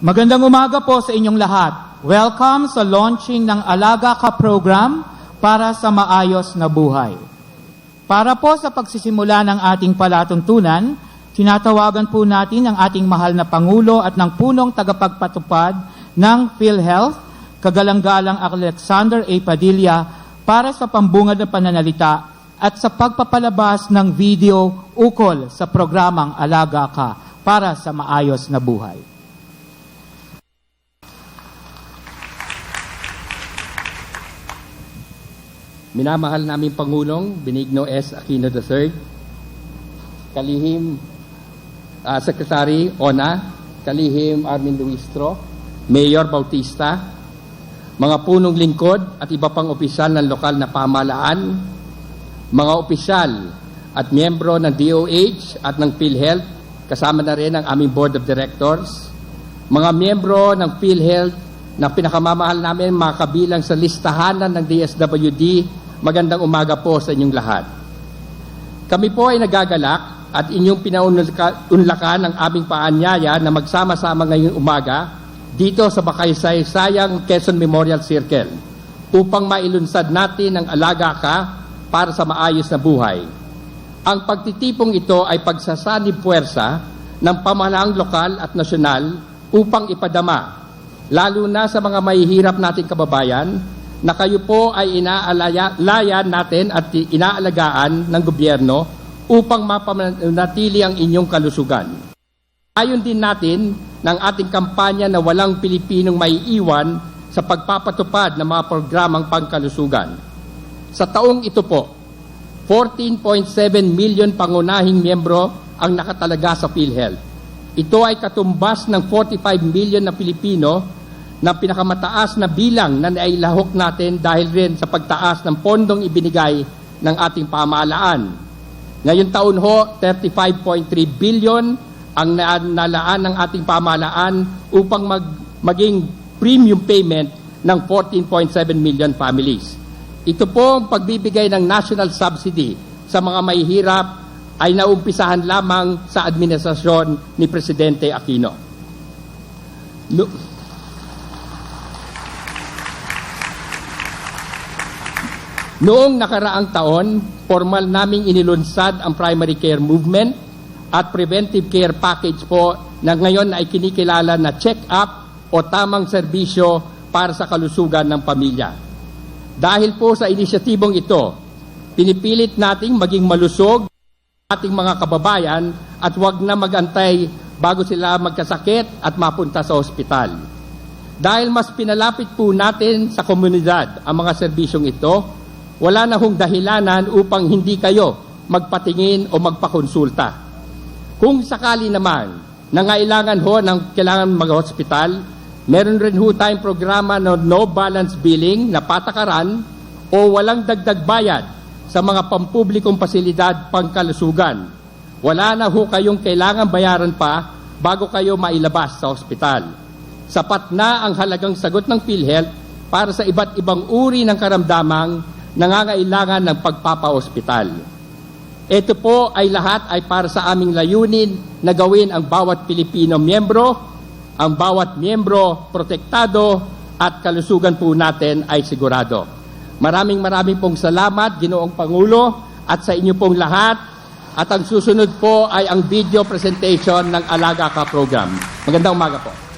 Magandang umaga po sa inyong lahat. Welcome sa launching ng Alaga Ka program para sa maayos na buhay. Para po sa pagsisimula ng ating palatuntunan, tinatawagan po natin ang ating mahal na Pangulo at ng punong tagapagpatupad ng PhilHealth, kagalang-galang Alexander A. Padilla, para sa pambungad na pananalita at sa pagpapalabas ng video ukol sa programang Alaga Ka para sa maayos na buhay. Minamahal naming Pangulong Benigno S. Aquino III, Kalihim Secretary Ona, Kalihim Armin Luistro, Mayor Bautista, mga punong lingkod at iba pang opisyal ng lokal na pamahalaan, mga opisyal at miyembro ng DOH at ng PhilHealth, kasama na rin ang aming Board of Directors, mga miyembro ng PhilHealth na pinakamamahal namin, mga kabilang sa listahanan ng DSWD, magandang umaga po sa inyong lahat. Kami po ay nagagalak at inyong pinaunlakan ng aming paanyaya na magsama-sama ngayong umaga dito sa Bakaysay-sayang Quezon Memorial Circle upang mailunsad natin ang Alaga Ka para sa maayos na buhay. Ang pagtitipong ito ay pagsasanib puwersa ng pamahalaang lokal at nasyonal upang ipadama, lalo na sa mga mahihirap nating kababayan, na kayo po ay inaalayan natin at inaalagaan ng gobyerno upang mapanatili ang inyong kalusugan. Ayon din natin ng ating kampanya na walang Pilipinong maiiwan sa pagpapatupad ng mga programang pangkalusugan. Sa taong ito po, 14.7 million pangunahing miyembro ang nakatalaga sa PhilHealth. Ito ay katumbas ng 45 million na Pilipino na pinakamataas na bilang na nailahok natin dahil rin sa pagtaas ng pondong ibinigay ng ating pamahalaan. Ngayong taon ho, 35.3 billion ang nalaan ng ating pamahalaan upang maging premium payment ng 14.7 million families. Ito po ang pagbibigay ng national subsidy sa mga mahihirap ay naumpisahan lamang sa administrasyon ni Presidente Aquino. Noong nakaraang taon, formal naming inilunsad ang primary care movement at preventive care package po na ngayon ay kinikilala na check-up o tamang serbisyo para sa kalusugan ng pamilya. Dahil po sa inisyatibong ito, pinipilit nating maging malusog ating mga kababayan at huwag na magantay bago sila magkasakit at mapunta sa ospital. Dahil mas pinalapit po natin sa komunidad ang mga serbisyong ito, wala na hong dahilanan upang hindi kayo magpatingin o magpakonsulta. Kung sakali naman, nangailangan ho ng kailangan mag-hospital, meron rin ho tayong programa na no balance billing na patakaran o walang dagdag bayad sa mga pampublikong pasilidad pangkalusugan. Wala na ho kayong kailangan bayaran pa bago kayo mailabas sa ospital. Sapat na ang halagang sagot ng PhilHealth para sa iba't ibang uri ng karamdamang nangangailangan ng pagpapa-ospital. Ito po ay lahat ay para sa aming layunin na gawin ang bawat Pilipino miyembro, ang bawat miyembro protektado at kalusugan po natin ay sigurado. Maraming pong salamat, Ginoong Pangulo, at sa inyo pong lahat. At ang susunod po ay ang video presentation ng Alaga Ka program. Magandang umaga po.